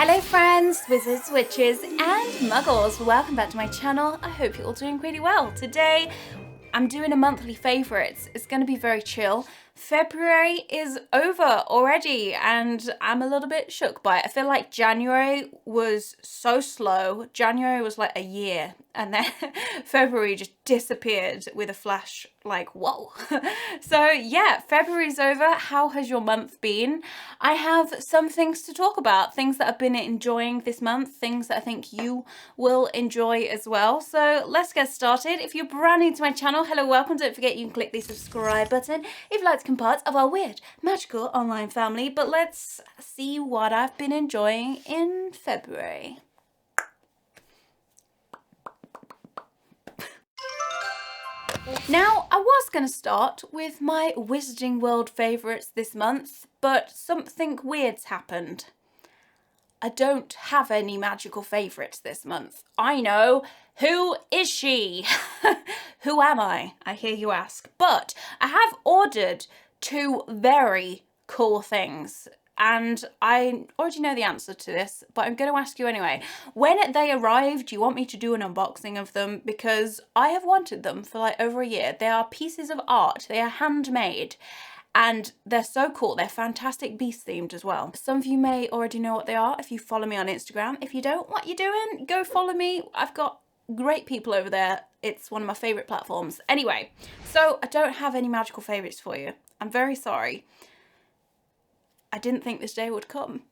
Hello friends, wizards, witches and muggles. Welcome back to my channel. I hope you're all doing pretty well. Today I'm doing a monthly favourites. It's going to be very chill. February is over already and I'm a little bit shook by it. I feel like January was so slow. January was like a year and then February just disappeared with a flash, like whoa. So yeah, February's over. How has your month been? I have some things to talk about, things that I've been enjoying this month, things that I think you will enjoy as well. So let's get started. If you're brand new to my channel, hello, welcome. Don't forget you can click the subscribe button if you'd like to become part of our weird, magical online family. But let's see what I've been enjoying in February. Now, I was going to start with my Wizarding World favourites this month, but something weird's happened. I don't have any magical favourites this month. I know. Who is she? Who am I hear you ask. But I have ordered two very cool things. And I already know the answer to this, but I'm going to ask you anyway. When they arrived, do you want me to do an unboxing of them? Because I have wanted them for like over a year. They are pieces of art. They are handmade. And they're so cool. They're fantastic beast themed as well. Some of you may already know what they are if you follow me on Instagram. If you don't, what you doing? Go follow me. I've got great people over there. It's one of my favourite platforms. Anyway, so I don't have any magical favourites for you. I'm very sorry. I didn't think this day would come.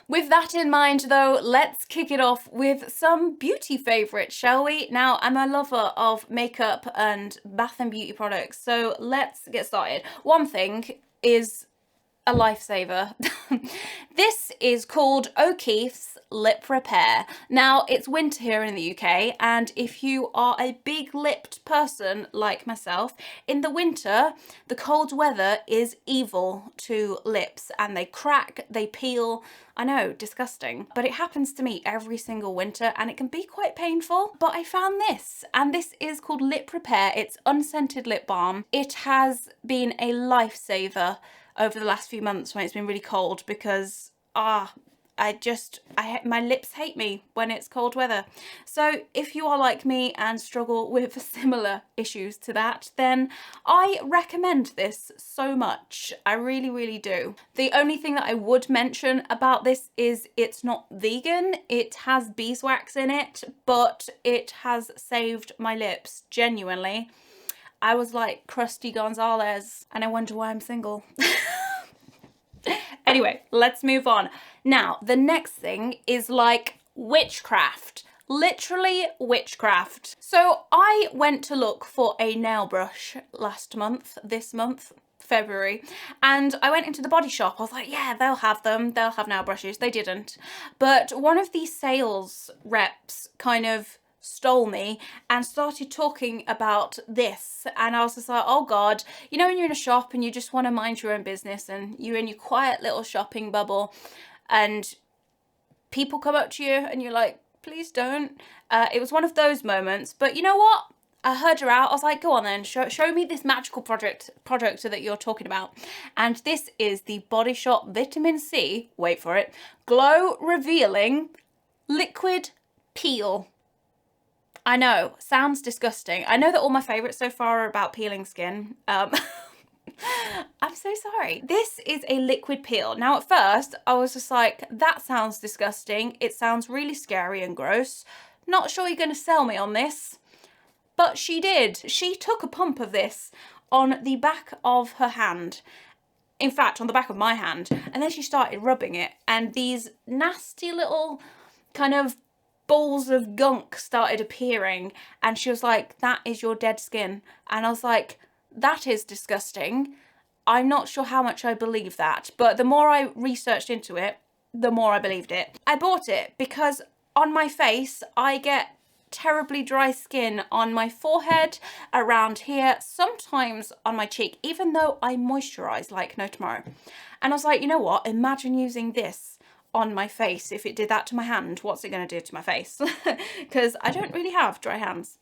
With that in mind though, let's kick it off with some beauty favourites, shall we? Now, I'm a lover of makeup and bath and beauty products, so let's get started. One thing is a lifesaver. This is called O'Keeffe's Lip Repair. Now, it's winter here in the UK, and if you are a big-lipped person like myself, in the winter, the cold weather is evil to lips, and they crack, they peel. I know, disgusting, but it happens to me every single winter, and it can be quite painful. But I found this, and this is called Lip Repair. It's unscented lip balm. It has been a lifesaver over the last few months when it's been really cold, because my lips hate me when it's cold weather. So if you are like me and struggle with similar issues to that, then I recommend this so much. I really, really do. The only thing that I would mention about this is it's not vegan. It has beeswax in it, but it has saved my lips, genuinely. I was like Krusty Gonzalez, and I wonder why I'm single. Anyway, let's move on. Now, the next thing is like witchcraft. Literally witchcraft. So I went to look for a nail brush this month, February, and I went into the body shop. I was like, yeah, they'll have them. They'll have nail brushes. They didn't. But one of these sales reps kind of stole me and started talking about this, and I was just like, oh god, you know when you're in a shop and you just want to mind your own business and you're in your quiet little shopping bubble and people come up to you and you're like, please don't. It was one of those moments, but you know what, I heard her out. I was like, go on then, show me this magical product that you're talking about. And this is the Body Shop Vitamin C, wait for it, Glow Revealing Liquid Peel. I know, sounds disgusting. I know that all my favourites so far are about peeling skin. I'm so sorry. This is a liquid peel. Now at first I was just like, that sounds disgusting. It sounds really scary and gross. Not sure you're going to sell me on this. But she did. She took a pump of this on the back of her hand. In fact, on the back of my hand. And then she started rubbing it. And these nasty little kind of balls of gunk started appearing, and she was like, that is your dead skin. And I was like, that is disgusting. I'm not sure how much I believe that, but the more I researched into it, the more I believed it. I bought it because on my face I get terribly dry skin on my forehead, around here, sometimes on my cheek, even though I moisturize like no tomorrow. And I was like, you know what, imagine using this on my face. If it did that to my hand, what's it going to do to my face? Because I don't really have dry hands.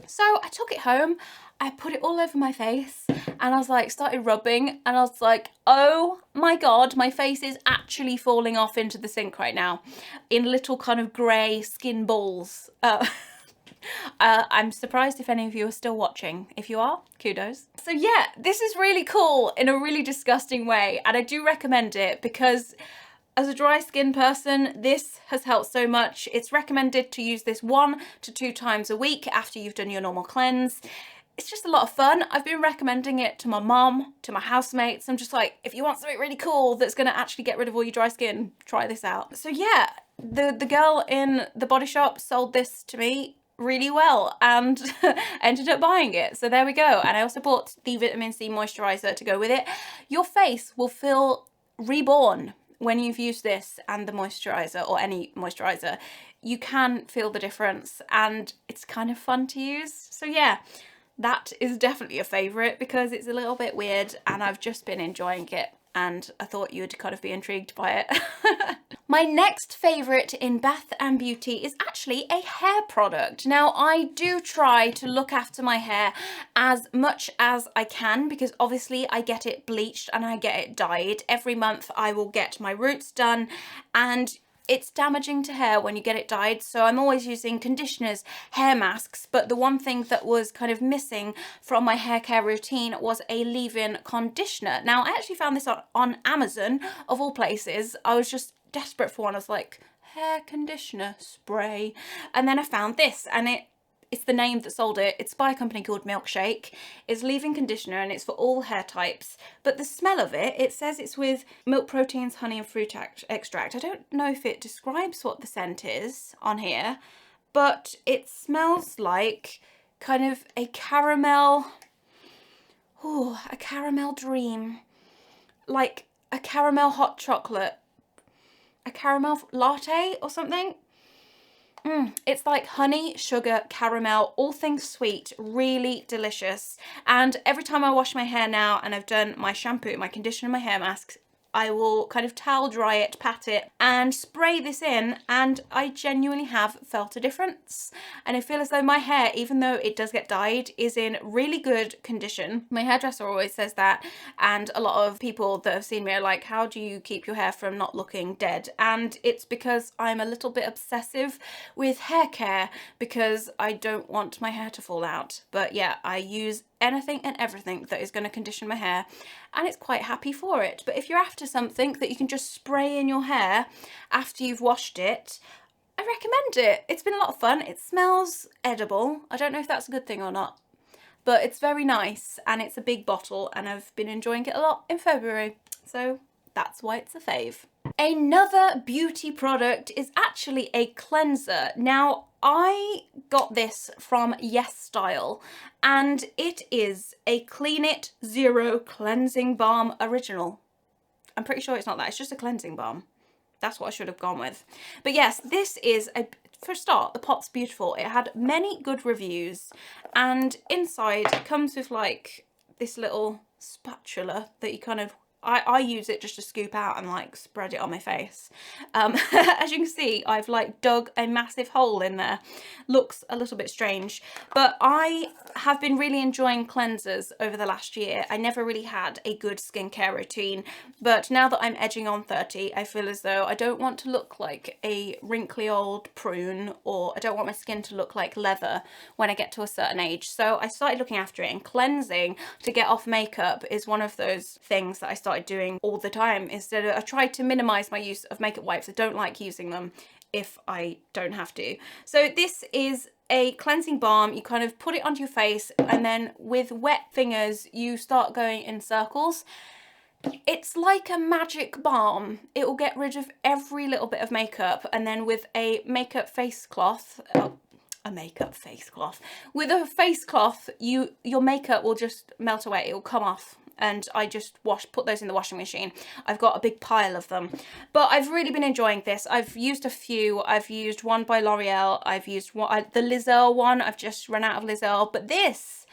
So I took it home, I put it all over my face, and I was like, started rubbing, and I was like, oh my God, my face is actually falling off into the sink right now in little kind of grey skin balls. I'm surprised if any of you are still watching. If you are, kudos. So yeah, this is really cool in a really disgusting way, and I do recommend it because as a dry skin person, this has helped so much. It's recommended to use this 1 to 2 times a week after you've done your normal cleanse. It's just a lot of fun. I've been recommending it to my mom, to my housemates. I'm just like, if you want something really cool that's gonna actually get rid of all your dry skin, try this out. So yeah, the girl in the body shop sold this to me really well and ended up buying it. So there we go. And I also bought the vitamin C moisturizer to go with it. Your face will feel reborn when you've used this and the moisturizer, or any moisturizer. You can feel the difference, and it's kind of fun to use. So yeah, that is definitely a favourite because it's a little bit weird and I've just been enjoying it, and I thought you'd kind of be intrigued by it. My next favourite in Bath and Beauty is actually a hair product. Now, I do try to look after my hair as much as I can because obviously I get it bleached and I get it dyed. Every month I will get my roots done, and it's damaging to hair when you get it dyed, so I'm always using conditioners, hair masks, but the one thing that was kind of missing from my hair care routine was a leave-in conditioner. Now, I actually found this on Amazon, of all places. I was just desperate for one. I was like, hair conditioner spray, and then I found this, and it's the name that sold it. It's by a company called Milkshake. It's leave-in conditioner and it's for all hair types. But the smell of it, it says it's with milk proteins, honey and fruit extract. I don't know if it describes what the scent is on here, but it smells like kind of a caramel, a caramel dream. Like a caramel hot chocolate, a caramel latte or something. It's like honey, sugar, caramel, all things sweet, really delicious. And every time I wash my hair now and I've done my shampoo, my conditioner, my hair masks, I will kind of towel dry it, pat it, and spray this in, and I genuinely have felt a difference. And I feel as though my hair, even though it does get dyed, is in really good condition. My hairdresser always says that, and a lot of people that have seen me are like, how do you keep your hair from not looking dead? And it's because I'm a little bit obsessive with hair care because I don't want my hair to fall out. But yeah, I use anything and everything that is going to condition my hair, and it's quite happy for it. But if you're after something that you can just spray in your hair after you've washed it, I recommend it. It's been a lot of fun. It smells edible. I don't know if that's a good thing or not, but it's very nice, and it's a big bottle, and I've been enjoying it a lot in February, so that's why it's a fave. Another beauty product is actually a cleanser. Now, I got this from Yes Style, and it is a Clean It Zero Cleansing Balm Original. I'm pretty sure it's not that, it's just a cleansing balm. That's what I should have gone with. But yes, this is for a start, the pot's beautiful. It had many good reviews, and inside it comes with like this little spatula that you kind of, I use it just to scoop out and like spread it on my face. As you can see, I've like dug a massive hole in there. Looks a little bit strange, but I have been really enjoying cleansers over the last year. I never really had a good skincare routine, but now that I'm edging on 30, I feel as though I don't want to look like a wrinkly old prune, or I don't want my skin to look like leather when I get to a certain age. So I started looking after it, and cleansing to get off makeup is one of those things that I started doing all the time. Instead of, I try to minimize my use of makeup wipes. I don't like using them if I don't have to. So this is a cleansing balm. You kind of put it onto your face, and then with wet fingers you start going in circles. It's like a magic balm. It will get rid of every little bit of makeup, and then with a makeup face cloth, with a face cloth, your makeup will just melt away. It will come off, and I just put those in the washing machine. I've got a big pile of them, but I've really been enjoying this. I've used a few. I've used one by L'Oreal. I've used the Liz Earle one. I've just run out of Liz Earle, but this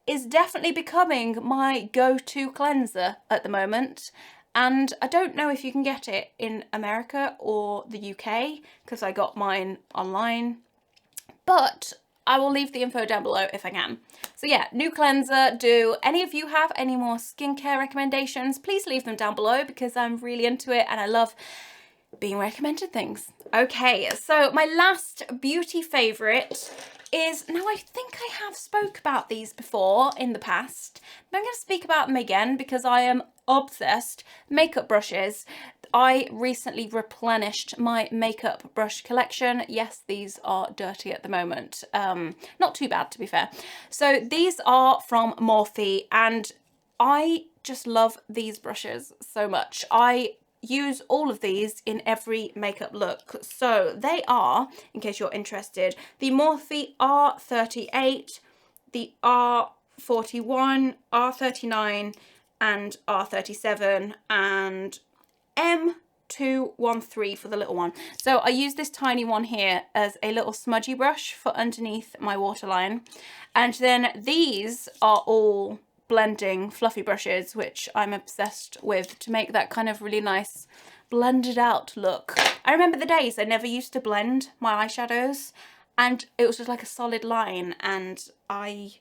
is definitely becoming my go-to cleanser at the moment. And I don't know if you can get it in America or the UK, because I got mine online, but I will leave the info down below if I can. So yeah, new cleanser. Do any of you have any more skincare recommendations? Please leave them down below because I'm really into it and I love being recommended things. Okay, so my last beauty favourite is, now I think I have spoke about these before in the past, but I'm going to speak about them again because I am obsessed. Makeup brushes. I recently replenished my makeup brush collection. Yes, these are dirty at the moment. Not too bad, to be fair. So these are from Morphe and I just love these brushes so much. I use all of these in every makeup look. So they are, in case you're interested, the Morphe R38, the R41, R39 and R37 and M213 for the little one. So I use this tiny one here as a little smudgy brush for underneath my waterline. And then these are all blending fluffy brushes, which I'm obsessed with to make that kind of really nice blended out look. I remember the days I never used to blend my eyeshadows and it was just like a solid line, and I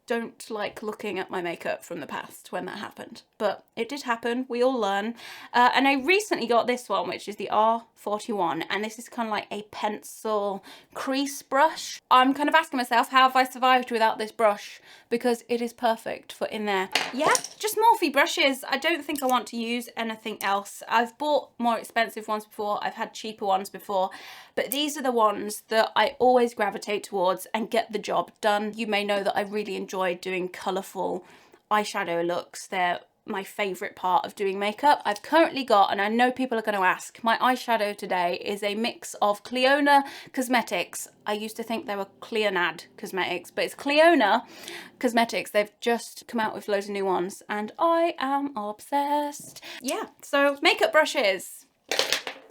don't like looking at my makeup from the past when that happened, but it did happen. We all learn. And I recently got this one, which is the R41, and this is kind of like a pencil crease brush. I'm kind of asking myself, how have I survived without this brush? Because it is perfect for in there. Yeah, just Morphe brushes. I don't think I want to use anything else. I've bought more expensive ones before. I've had cheaper ones before, but these are the ones that I always gravitate towards and get the job done. You may know that I really enjoy doing colourful eyeshadow looks. They're my favourite part of doing makeup. I've currently got, and I know people are going to ask, my eyeshadow today is a mix of Cleona Cosmetics. I used to think they were Cleonad Cosmetics, but it's Cleona Cosmetics. They've just come out with loads of new ones and I am obsessed. Yeah, so makeup brushes.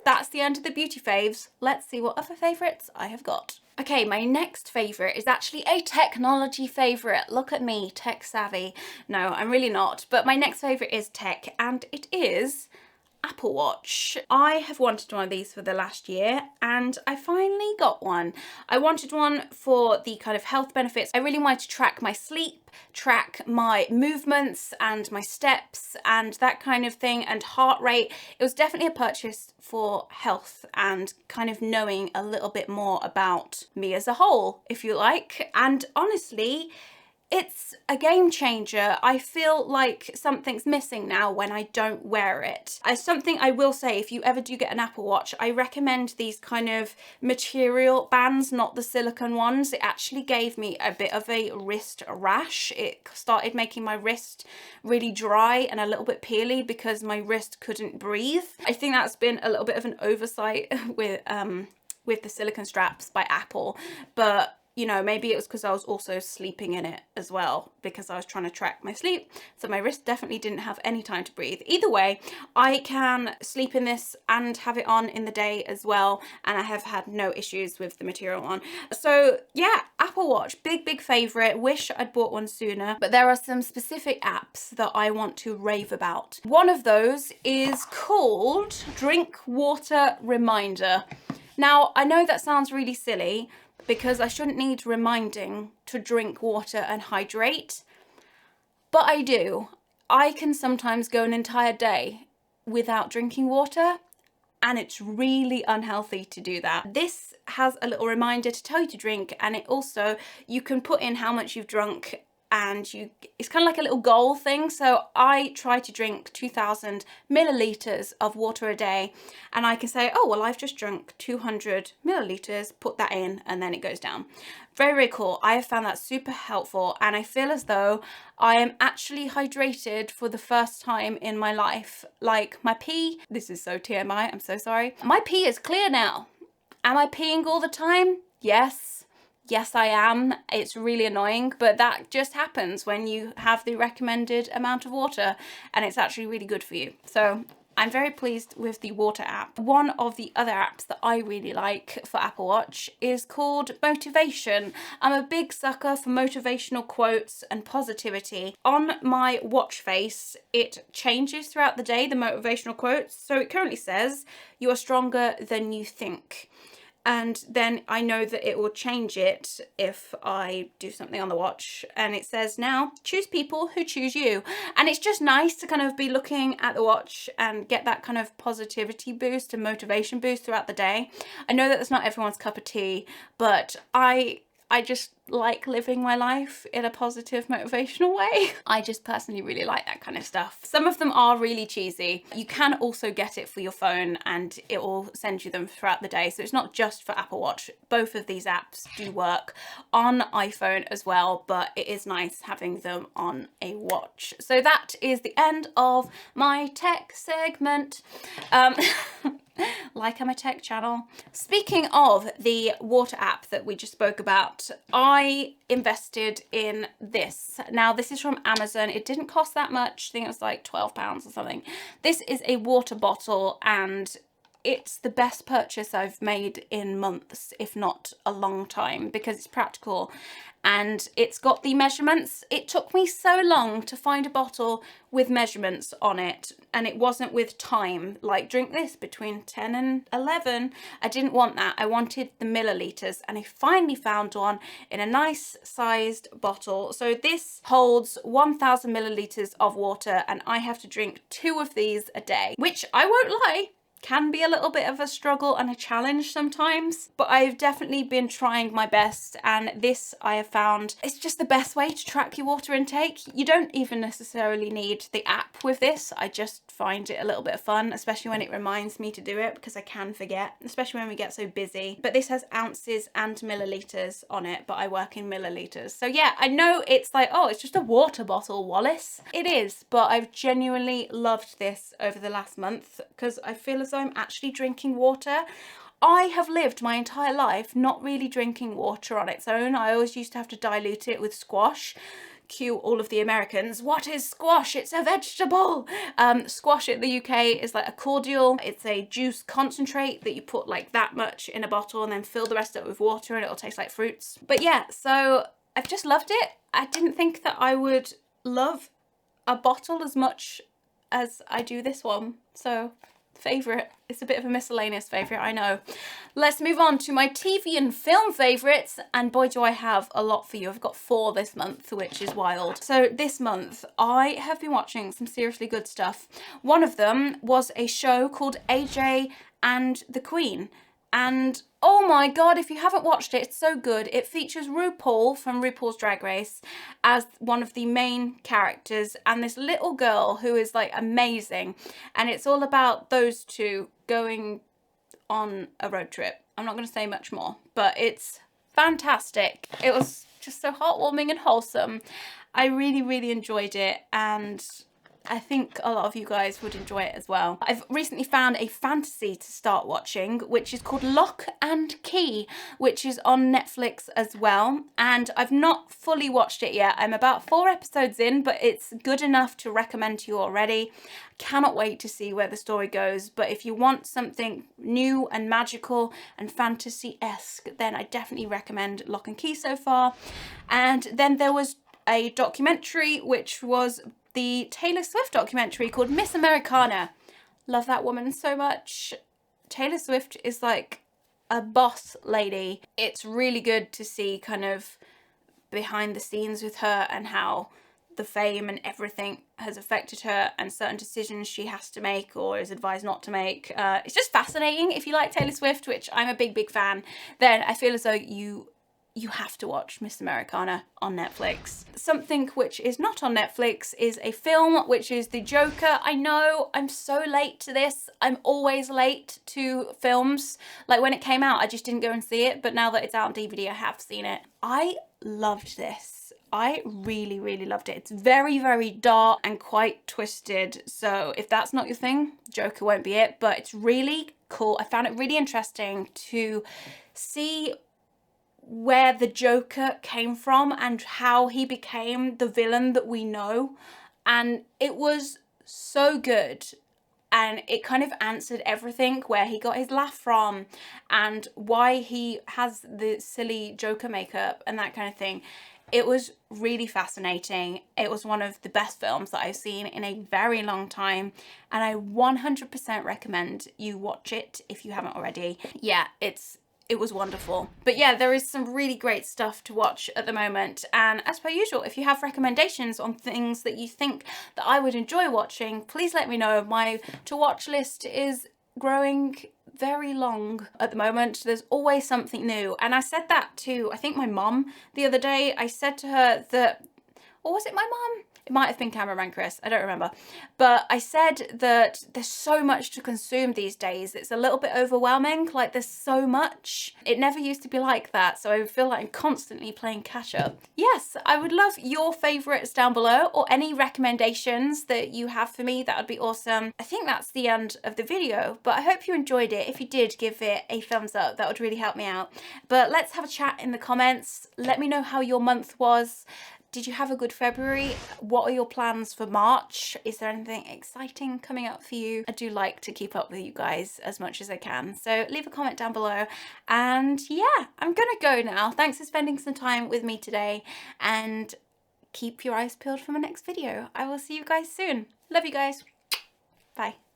That's the end of the beauty faves. Let's see what other favourites I have got. Okay, my next favourite is actually a technology favourite. Look at me, tech savvy. No, I'm really not. But my next favourite is tech, and it is Apple Watch. I have wanted one of these for the last year and I finally got one. I wanted one for the kind of health benefits. I really wanted to track my sleep, track my movements and my steps and that kind of thing, and heart rate. It was definitely a purchase for health and kind of knowing a little bit more about me as a whole, if you like. And honestly, it's a game changer. I feel like something's missing now when I don't wear it. As something I will say, if you ever do get an Apple Watch, I recommend these kind of material bands, not the silicone ones. It actually gave me a bit of a wrist rash. It started making my wrist really dry and a little bit peely because my wrist couldn't breathe. I think that's been a little bit of an oversight with the silicone straps by Apple, but you know, maybe it was because I was also sleeping in it as well, because I was trying to track my sleep. So my wrist definitely didn't have any time to breathe. Either way, I can sleep in this and have it on in the day as well. And I have had no issues with the material on. So yeah, Apple Watch, big favourite. Wish I'd bought one sooner. But there are some specific apps that I want to rave about. One of those is called Drink Water Reminder. Now, I know that sounds really silly, because I shouldn't need reminding to drink water and hydrate, but I do. I can sometimes go an entire day without drinking water, and it's really unhealthy to do that. This has a little reminder to tell you to drink, and it also, you can put in how much you've drunk, and it's kind of like a little goal thing. So I try to drink 2,000 millilitres of water a day, and I can say, oh, well, I've just drunk 200 millilitres, put that in, and then it goes down. Very cool. I have found that super helpful, and I feel as though I am actually hydrated for the first time in my life. Like my pee, this is so TMI, I'm so sorry. My pee is clear now. Am I peeing all the time? Yes. Yes, I am. It's really annoying, but that just happens when you have the recommended amount of water, and it's actually really good for you. So I'm very pleased with the water app. One of the other apps that I really like for Apple Watch is called Motivation. I'm a big sucker for motivational quotes and positivity. On my watch face, it changes throughout the day, the motivational quotes. So it currently says, "You are stronger than you think." and then I know that it will change it if I do something on the watch, and it says now choose people who choose you. And it's just nice to kind of be looking at the watch and get that kind of positivity boost and motivation boost throughout the day. I know that that's not everyone's cup of tea, but I just like living my life in a positive, motivational way. I just personally really like that kind of stuff. Some of them are really cheesy. You can also get it for your phone and it will send you them throughout the day. So it's not just for Apple Watch. Both of these apps do work on iPhone as well, but it is nice having them on a watch. So that is the end of my tech segment. Like I'm a tech channel. Speaking of the water app that we just spoke about, I invested in this. Now this is from Amazon. It didn't cost that much. I think it was like £12 or something. This is a water bottle and it's the best purchase I've made in months, if not a long time, because it's practical and it's got the measurements. It took me so long to find a bottle with measurements on it, and it wasn't with time, like drink this between 10 and 11. I didn't want that. I wanted the milliliters, and I finally found one in a nice sized bottle. So this holds 1000 milliliters of water, and I have to drink 2 of these a day, which I won't lie, can be a little bit of a struggle and a challenge sometimes, but I've definitely been trying my best, and this I have found it's just the best way to track your water intake. You don't even necessarily need the app with this. I just find it a little bit of fun, especially when it reminds me to do it, because I can forget, especially when we get so busy. But this has ounces and milliliters on it, but I work in milliliters. So yeah, I know it's like, oh, it's just a water bottle, Wallis. It is, but I've genuinely loved this over the last month because I feel as though I'm actually drinking water. I have lived my entire life not really drinking water on its own. I always used to have to dilute it with squash. Cue all of the Americans, what is squash? It's a vegetable. Squash in the UK is like a cordial. It's a juice concentrate that you put like that much in a bottle and then fill the rest of it with water and it'll taste like fruits. But yeah, so I've just loved it. I didn't think that I would love a bottle as much as I do this one. So favourite. It's a bit of a miscellaneous favourite, I know. Let's move on to my TV and film favourites, and boy do I have a lot for you. I've got 4 this month, which is wild. So this month I have been watching some seriously good stuff. One of them was a show called AJ and the Queen, and oh my god, if you haven't watched it, it's so good. It features RuPaul from RuPaul's Drag Race as one of the main characters and this little girl who is like amazing, and it's all about those two going on a road trip. I'm not going to say much more, but it's fantastic. It was just so heartwarming and wholesome. I really enjoyed it, and I think a lot of you guys would enjoy it as well. I've recently found a fantasy to start watching, which is called Lock and Key, which is on Netflix as well. And I've not fully watched it yet. I'm about 4 episodes in, but it's good enough to recommend to you already. Cannot wait to see where the story goes. But if you want something new and magical and fantasy-esque, then I definitely recommend Lock and Key so far. And then there was a documentary, which was the Taylor Swift documentary called Miss Americana. Love that woman so much. Taylor Swift is like a boss lady. It's really good to see kind of behind the scenes with her and how the fame and everything has affected her and certain decisions she has to make or is advised not to make. It's just fascinating. If you like Taylor Swift, which I'm a big fan, then I feel as though you have to watch Miss Americana on Netflix. Something which is not on Netflix is a film, which is The Joker. I know, I'm so late to this. I'm always late to films. Like when it came out, I just didn't go and see it, but now that it's out on DVD, I have seen it. I loved this. I really loved it. It's very dark and quite twisted. So if that's not your thing, Joker won't be it, but it's really cool. I found it really interesting to see where the Joker came from and how he became the villain that we know, and it was so good, and it kind of answered everything, where he got his laugh from and why he has the silly Joker makeup and that kind of thing. It was really fascinating. It was one of the best films that I've seen in a very long time, and I 100% recommend you watch it if you haven't already. Yeah, it's it was wonderful. But yeah, there is some really great stuff to watch at the moment. And as per usual, if you have recommendations on things that you think that I would enjoy watching, please let me know. My to watch list is growing very long at the moment. There's always something new. And I said that to, I think, my mum the other day. I said to her that, or was it my mum? It might have been Cameraman Chris, I don't remember. But I said that there's so much to consume these days. It's a little bit overwhelming, like there's so much. It never used to be like that, so I feel like I'm constantly playing catch up. Yes, I would love your favourites down below, or any recommendations that you have for me. That would be awesome. I think that's the end of the video, but I hope you enjoyed it. If you did, give it a thumbs up. That would really help me out. But let's have a chat in the comments. Let me know how your month was. Did you have a good February? What are your plans for March? Is there anything exciting coming up for you? I do like to keep up with you guys as much as I can. So leave a comment down below. And yeah, I'm gonna go now. Thanks for spending some time with me today, and keep your eyes peeled for my next video. I will see you guys soon. Love you guys. Bye.